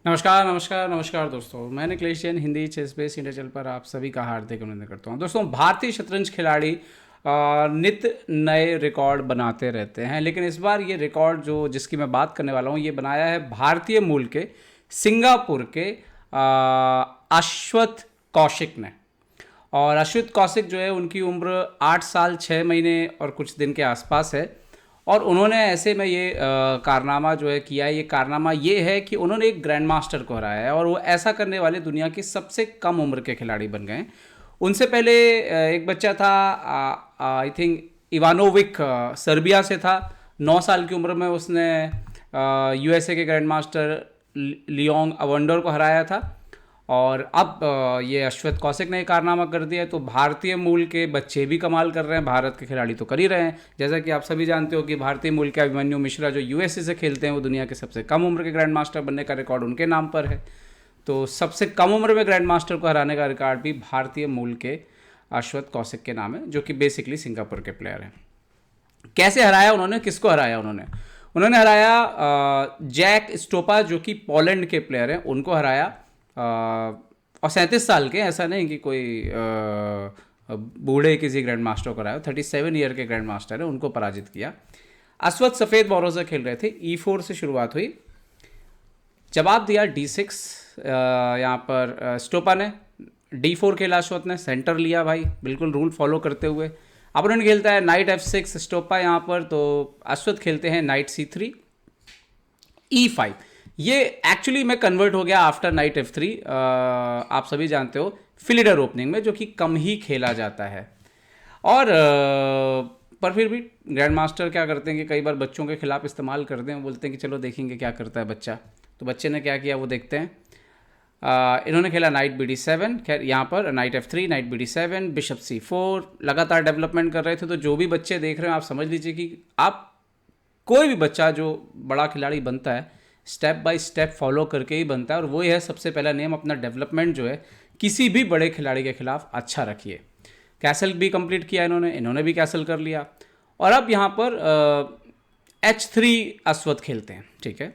नमस्कार नमस्कार नमस्कार दोस्तों, मैं Nikhilesh Jain Hindi ChessBase India channel पर आप सभी का हार्दिक अभिनंदन करता हूं। दोस्तों, भारतीय शतरंज खिलाड़ी नित्य नए रिकॉर्ड बनाते रहते हैं, लेकिन इस बार ये रिकॉर्ड जिसकी मैं बात करने वाला हूं, ये बनाया है भारतीय मूल के सिंगापुर के अश्वथ कौशिक ने। और अश्वथ कौशिक जो है, उनकी उम्र 8 साल 6 महीने और कुछ दिन के आसपास है। और उन्होंने ऐसे में ये कारनामा जो है किया है। ये कारनामा ये है कि उन्होंने एक ग्रैंड मास्टर को हराया है, और वो ऐसा करने वाले दुनिया के सबसे कम उम्र के खिलाड़ी बन गए। उनसे पहले एक बच्चा था, आई थिंक इवानोविक, सर्बिया से था। 9 साल की उम्र में उसने यूएसए के ग्रैंड मास्टर लियोंग अवंडर को हराया था। और अब ये अश्वथ कौशिक ने कारनामा कर दिया है। तो भारतीय मूल के बच्चे भी कमाल कर रहे हैं, भारत के खिलाड़ी तो कर ही रहे हैं। जैसा कि आप सभी जानते हो कि भारतीय मूल के अभिमन्यु मिश्रा जो यूएसए से खेलते हैं, वो दुनिया के सबसे कम उम्र के ग्रैंड मास्टर बनने का रिकॉर्ड उनके नाम पर है। तो सबसे कम उम्र में ग्रैंड मास्टर को हराने का रिकॉर्ड भी भारतीय मूल के अश्वथ कौशिक के नाम है, जो कि बेसिकली सिंगापुर के प्लेयर हैं। कैसे हराया उन्होंने, किसको हराया उन्होंने हराया जैक स्टोपा, जो कि पोलैंड के प्लेयर हैं, उनको हराया। और 37 साल के, ऐसा नहीं कि कोई बूढ़े किसी ग्रैंड मास्टर को हराया। 37 ईयर के ग्रैंड मास्टर है, उनको पराजित किया। अश्वथ सफ़ेद बोरों से खेल रहे थे। E4 से शुरुआत हुई, जवाब दिया D6। यहाँ पर स्टोपा ने D4 खेला, अश्वथ ने सेंटर लिया भाई, बिल्कुल रूल फॉलो करते हुए। अब उन्होंने खेलता है नाइट F6 स्टोपा यहाँ पर, तो अश्वथ खेलते हैं नाइट C3 E5। ये एक्चुअली में कन्वर्ट हो गया आफ्टर नाइट F3। आप सभी जानते हो फिलिडर ओपनिंग में, जो कि कम ही खेला जाता है। और पर फिर भी ग्रैंड मास्टर क्या करते हैं कि कई बार बच्चों के खिलाफ इस्तेमाल करते हैं। बोलते हैं कि चलो देखेंगे क्या करता है बच्चा। तो बच्चे ने क्या किया वो देखते हैं। इन्होंने खेला नाइट BD7। खैर यहाँ पर night F3, night BD7, bishop C4, लगातार डेवलपमेंट कर रहे थे। तो जो भी बच्चे देख रहे हैं, आप समझ लीजिए कि आप कोई भी बच्चा जो बड़ा खिलाड़ी बनता है, स्टेप बाय स्टेप फॉलो करके ही बनता है। और वो है सबसे पहला नियम, अपना डेवलपमेंट जो है किसी भी बड़े खिलाड़ी के खिलाफ अच्छा रखिए। कैसल भी कंप्लीट किया इन्होंने भी कैसल कर लिया। और अब यहाँ पर H3 अश्वथ खेलते हैं, ठीक है।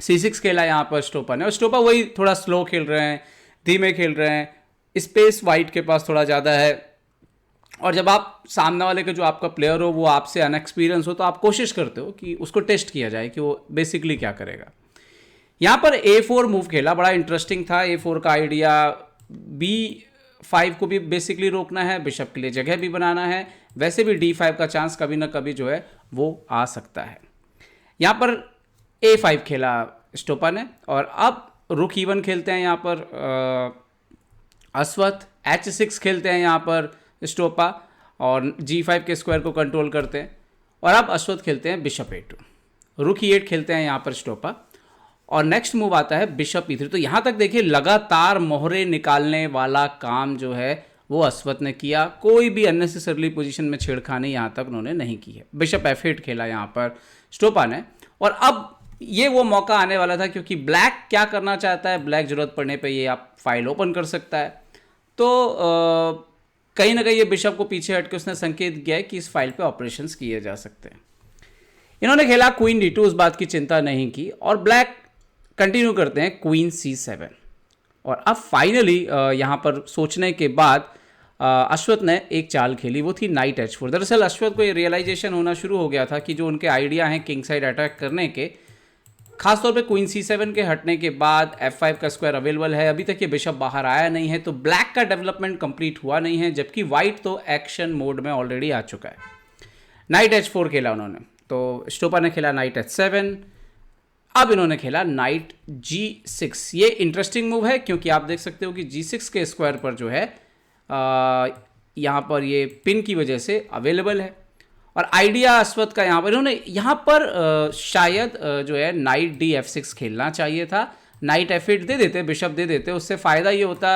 C6 खेला यहाँ पर स्टोपा ने, और स्टोपा वही थोड़ा स्लो खेल रहे हैं, धीमे खेल रहे हैं। स्पेस वाइट के पास थोड़ा ज़्यादा है। और जब आप सामने वाले के जो आपका प्लेयर हो वो आपसे अनएक्सपीरियंस हो, तो आप कोशिश करते हो कि उसको टेस्ट किया जाए कि वो बेसिकली क्या करेगा। यहाँ पर A4 मूव खेला, बड़ा इंटरेस्टिंग था। A4 का आइडिया B5 को भी बेसिकली रोकना है, बिशप के लिए जगह भी बनाना है। वैसे भी D5 का चांस कभी ना कभी जो है वो आ सकता है। यहाँ पर A5 खेला स्टोपा ने, और अब रुक E1 खेलते हैं यहाँ पर अश्वथ। H6 खेलते हैं यहाँ पर स्टोपा, और G5 के स्क्वायर को कंट्रोल करते हैं। और अब अश्वथ खेलते हैं बिशप A2, रुक E8 खेलते हैं यहाँ पर स्टोपा, और नेक्स्ट मूव आता है बिशप E3। तो यहाँ तक देखिए, लगातार मोहरे निकालने वाला काम जो है वो अश्वथ ने किया। कोई भी अननेसेसरली पोजीशन में छेड़खानी यहाँ तक उन्होंने नहीं की है। बिशप F8 खेला यहाँ पर स्टोपा ने, और अब ये वो मौका आने वाला था, क्योंकि ब्लैक क्या करना चाहता है, ब्लैक जरूरत पड़ने पे ये आप फाइल ओपन कर सकता है। तो कहीं ना कहीं ये बिशप को पीछे हट के उसने संकेत दिया है कि इस फाइल पे ऑपरेशंस किए जा सकते हैं। इन्होंने खेला क्वीन D2, उस बात की चिंता नहीं की, और ब्लैक कंटिन्यू करते हैं क्वीन C7। और अब फाइनली यहाँ पर सोचने के बाद अश्वथ ने एक चाल खेली, वो थी नाइट H4। दरअसल अश्वथ को ये रियलाइजेशन होना शुरू हो गया था कि जो उनके आइडिया हैं किंग साइड अटैक करने के, खासतौर पे क्वीन C7 के हटने के बाद F5 का स्क्वायर अवेलेबल है। अभी तक ये बिशप बाहर आया नहीं है, तो ब्लैक का डेवलपमेंट कंप्लीट हुआ नहीं है, जबकि वाइट तो एक्शन मोड में ऑलरेडी आ चुका है। नाइट H4 खेला उन्होंने, तो स्टोपा ने खेला नाइट H7। अब इन्होंने खेला नाइट G6। ये इंटरेस्टिंग मूव है, क्योंकि आप देख सकते हो कि G6 के स्क्वायर पर जो है यहाँ पर ये पिन की वजह से अवेलेबल है। और आइडिया अश्वथ का यहाँ पर, इन्होंने यहाँ पर शायद जो है नाइट DF6 खेलना चाहिए था। नाइट F8 दे देते, बिशप दे देते, उससे फ़ायदा ये होता,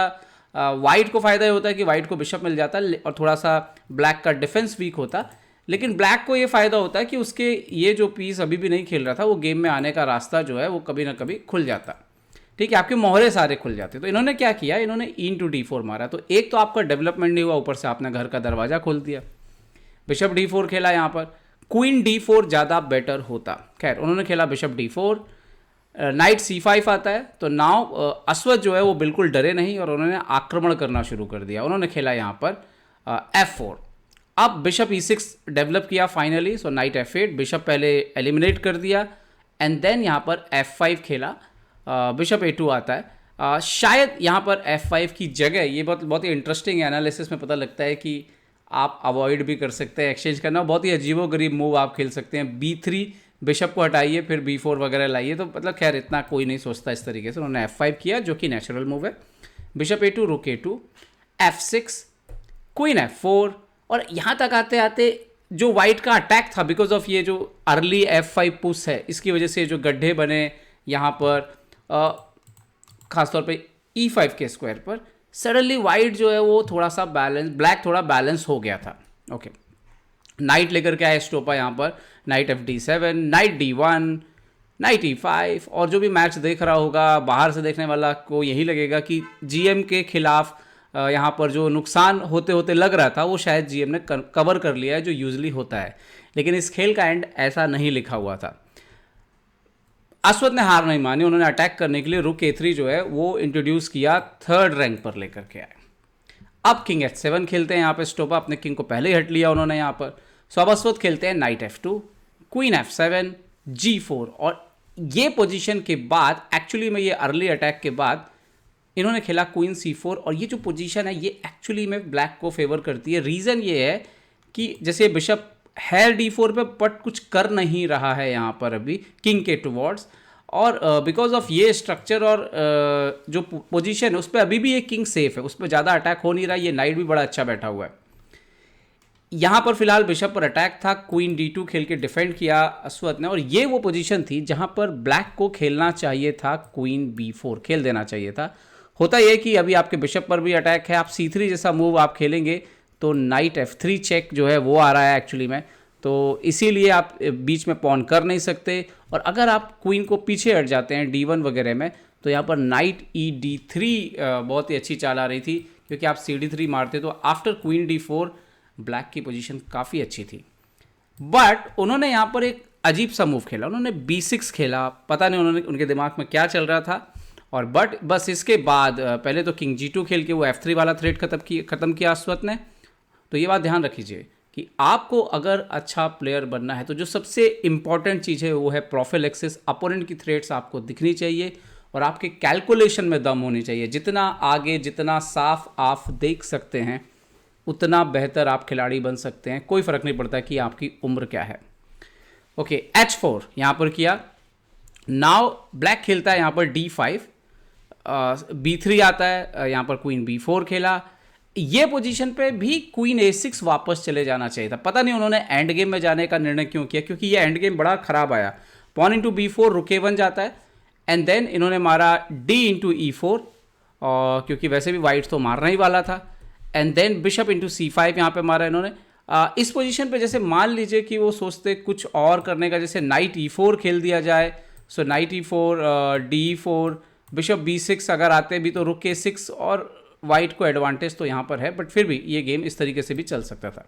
वाइट को फ़ायदा ये होता है कि वाइट को बिशप मिल जाता, और थोड़ा सा ब्लैक का डिफेंस वीक होता। लेकिन ब्लैक को ये फ़ायदा होता है कि उसके ये जो पीस अभी भी नहीं खेल रहा था, वो गेम में आने का रास्ता जो है वो कभी ना कभी खुल जाता। ठीक है, आपके मोहरे सारे खुल जाते। तो इन्होंने क्या किया, इन्होंने into D4 मारा। तो एक तो आपका डेवलपमेंट नहीं हुआ, ऊपर से आपने घर का दरवाज़ा खोल दिया। बिशप D4 खेला यहाँ पर, क्वीन D4 ज़्यादा बेटर होता। खैर उन्होंने खेला बिशप D4। नाइट C5 आता है, तो नाउ अश्वत्थ जो है वो बिल्कुल डरे नहीं और उन्होंने आक्रमण करना शुरू कर दिया। उन्होंने खेला यहाँ पर F4। अब बिशप E6 डेवलप किया फाइनली, सो नाइट F8, बिशप पहले एलिमिनेट कर दिया एंड देन यहाँ पर F5 खेला, बिशप A2 आता है। शायद यहाँ पर F5 की जगह, ये बहुत ही इंटरेस्टिंग एनालिसिस में पता लगता है कि आप अवॉइड भी कर सकते हैं एक्सचेंज करना, बहुत ही अजीबोगरीब मूव आप खेल सकते हैं। B3 बिशप को हटाइए फिर B4 वगैरह लाइए, तो मतलब खैर इतना कोई नहीं सोचता इस तरीके से। उन्होंने F5 किया जो कि नेचुरल मूव है। बिशप A2, रुक A2, F6, क्वीन F4, और यहाँ तक आते आते जो वाइट का अटैक था बिकॉज ऑफ ये जो अर्ली F5 पुश है, इसकी वजह से जो गड्ढे बने यहाँ पर खासतौर पे E5 के स्क्वायर पर, सडनली वाइट जो है वो थोड़ा सा बैलेंस, ब्लैक थोड़ा बैलेंस हो गया था। ओके, नाइट लेकर के आया स्टोपा यहाँ पर, night FD7, night D1, night E5, और जो भी मैच देख रहा होगा बाहर से देखने वाला को यही लगेगा कि GM के खिलाफ यहाँ पर जो नुकसान होते होते लग रहा था वो शायद GM ने कवर कर लिया है, जो यूजली होता है। लेकिन इस खेल का एंड ऐसा नहीं लिखा हुआ था। अश्वत्थ ने हार नहीं मानी, उन्होंने अटैक करने के लिए रुक A3 जो है वो इंट्रोड्यूस किया, थर्ड रैंक पर लेकर के आए। अब किंग H7 खेलते हैं यहाँ पे स्टोपा, अपने किंग को पहले ही हट लिया उन्होंने यहाँ पर। सो अब अश्वत्थ खेलते हैं night F2, queen F7, G4, और ये पोजीशन के बाद एक्चुअली में ये अर्ली अटैक के बाद इन्होंने खेला क्वीन C4, और ये जो पोजीशन है ये एक्चुअली में ब्लैक को फेवर करती है। रीज़न ये है कि जैसे बिशप है D4 पे बट कुछ कर नहीं रहा है यहाँ पर अभी किंग के टुवर्ड्स, और बिकॉज ऑफ ये स्ट्रक्चर और जो पोजीशन है उस पर अभी भी ये किंग सेफ है, उस पर ज़्यादा अटैक हो नहीं रहा। ये नाइट भी बड़ा अच्छा बैठा हुआ है। यहाँ पर फिलहाल बिशप पर अटैक था, क्वीन D2 खेल के डिफेंड किया अश्वत्थ ने, और ये वो पोजीशन थी जहाँ पर ब्लैक को खेलना चाहिए था, क्वीन B4 खेल देना चाहिए था। होता यह कि अभी आपके बिशप पर भी अटैक है, आप C3 जैसा मूव आप खेलेंगे तो नाइट F3 चेक जो है वो आ रहा है एक्चुअली में, तो इसीलिए आप बीच में पॉन कर नहीं सकते। और अगर आप क्वीन को पीछे हट जाते हैं D1 वगैरह में, तो यहाँ पर नाइट ED3 बहुत ही अच्छी चाल आ रही थी, क्योंकि आप CD3 मारते तो आफ्टर क्वीन D4 ब्लैक की पोजीशन काफ़ी अच्छी थी। बट उन्होंने यहाँ पर एक अजीब सा मूव खेला, उन्होंने B6 खेला, पता नहीं उन्होंने उनके दिमाग में क्या चल रहा था। और बट बस इसके बाद पहले तो किंग G2 खेल के वो F3 वाला थ्रेड ख़त्म किया अश्वत्थ ने। तो ये बात ध्यान रखिए कि आपको अगर अच्छा प्लेयर बनना है तो जो सबसे इम्पॉर्टेंट चीज़ है वो है प्रोफिलैक्सिस। अपोनेंट की थ्रेड्स आपको दिखनी चाहिए और आपके कैलकुलेशन में दम होनी चाहिए। जितना आगे, जितना साफ आप देख सकते हैं, उतना बेहतर आप खिलाड़ी बन सकते हैं। कोई फ़र्क नहीं पड़ता कि आपकी उम्र क्या है। ओके, H4 यहाँ पर किया। नाउ ब्लैक खेलता है यहाँ पर D5, B3 आता है, यहाँ पर क्वीन B4 खेला। ये पोजीशन पे भी क्वीन A6 वापस चले जाना चाहिए था। पता नहीं उन्होंने एंड गेम में जाने का निर्णय क्यों किया, क्योंकि ये एंड गेम बड़ा खराब आया। पॉन इंटू B4, रुक A1 जाता है, एंड देन इन्होंने मारा D इंटू E4, और क्योंकि वैसे भी वाइट तो मारना ही वाला था, and then bishop into C5 यहाँ पे मारा इन्होंने। इस पोजीशन पे जैसे मान लीजिए कि वो सोचते कुछ और करने का, जैसे नाइट E4 खेल दिया जाए। सो night E4, D4, bishop B6 अगर आते भी तो रुक A6, और वाइट को एडवांटेज तो यहाँ पर है, बट फिर भी ये गेम इस तरीके से भी चल सकता था।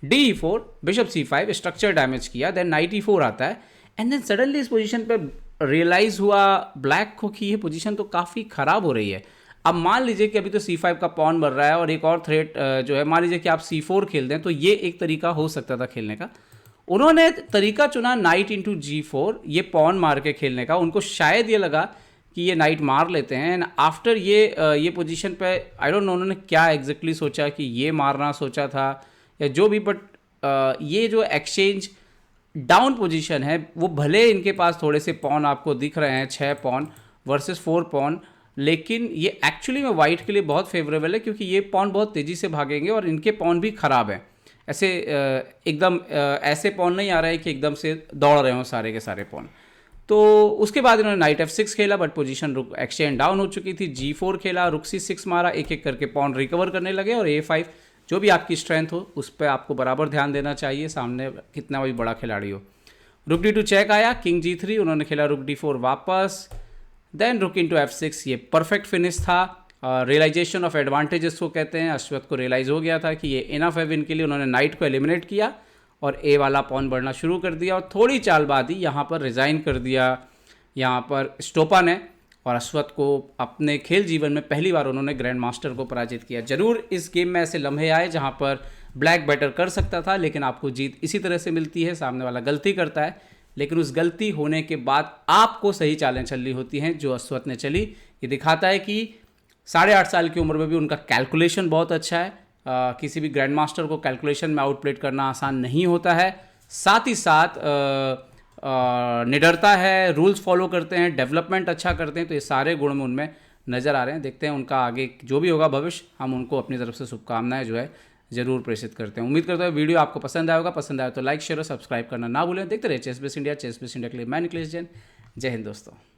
D4, bishop C5, structure damage किया, देन नाइट E4 आता है, एंड देन सडनली इस पोजीशन पे रियलाइज़ हुआ ब्लैक को कि ये पोजीशन तो काफ़ी ख़राब हो रही है। अब मान लीजिए कि अभी तो C5 का पॉन बढ़ रहा है और एक और थ्रेट जो है, मान लीजिए कि आप C4 खेल दें, तो ये एक तरीका हो सकता था खेलने का। उन्होंने तरीका चुना नाइट इंटू G4, ये पॉन मार के खेलने का। उनको शायद ये लगा कि ये नाइट मार लेते हैं, एंड आफ्टर ये पोजीशन पे आई डोंट नो उन्होंने क्या एग्जैक्टली सोचा, कि ये मारना सोचा था या जो भी, बट ये जो एक्सचेंज डाउन पोजीशन है वो भले इनके पास थोड़े से पॉन आपको दिख रहे हैं, 6 पॉन वर्सेस 4 पॉन, लेकिन ये एक्चुअली में वाइट के लिए बहुत फेवरेबल है, क्योंकि ये पॉन बहुत तेज़ी से भागेंगे और इनके पॉन भी ख़राब हैं। ऐसे एकदम ऐसे पॉन नहीं आ रहा है कि एकदम से दौड़ रहे हों सारे के सारे पॉन। तो उसके बाद इन्होंने नाइट F6 खेला, बट पोजीशन रुक एक्सचेंज डाउन हो चुकी थी। G4 खेला, रुक C6 मारा, एक एक करके पॉन रिकवर करने लगे, और A5, जो भी आपकी स्ट्रेंथ हो उस पर आपको बराबर ध्यान देना चाहिए, सामने कितना भी बड़ा खिलाड़ी हो। रुक D2 चेक आया, किंग G3, उन्होंने खेला रुक D4 वापस, देन रुक इंटू F6, ये परफेक्ट फिनिश था। रियलाइजेशन ऑफ एडवांटेजेस को कहते हैं। अश्वत्थ को रियलाइज़ हो गया था कि ये इनफ है विन के लिए। उन्होंने नाइट को एलिमिनेट किया और ए वाला पॉन बढ़ना शुरू कर दिया, और थोड़ी चालबाजी यहाँ पर रिज़ाइन कर दिया यहाँ पर स्टोपा ने, और अश्वत्थ को अपने खेल जीवन में पहली बार उन्होंने ग्रैंड मास्टर को पराजित किया। जरूर इस गेम में ऐसे लम्हे आए जहाँ पर ब्लैक बेटर कर सकता था, लेकिन आपको जीत इसी तरह से मिलती है, सामने वाला गलती करता है, लेकिन उस गलती होने के बाद आपको सही चालें चलनी होती हैं, जो अश्वत्थ ने चली। ये दिखाता है कि 8.5 साल की उम्र में भी उनका कैलकुलेशन बहुत अच्छा है। किसी भी ग्रैंड मास्टर को कैलकुलेशन में आउटप्लेट करना आसान नहीं होता है। साथ ही साथ निडरता है, रूल्स फॉलो करते हैं, डेवलपमेंट अच्छा करते हैं, तो ये सारे गुण में उनमें नज़र आ रहे हैं। देखते हैं उनका आगे जो भी होगा भविष्य, हम उनको अपनी तरफ से शुभकामनाएं जो है जरूर प्रेषित करते हैं। उम्मीद करता हूँ वीडियो आपको पसंद आएगा। पसंद आए तो लाइक शेयर और सब्सक्राइब करना ना भूलें। देखते रहे ChessBase India. ChessBase India के लिए मैं निखिलेश जैन। जय हिंद दोस्तों।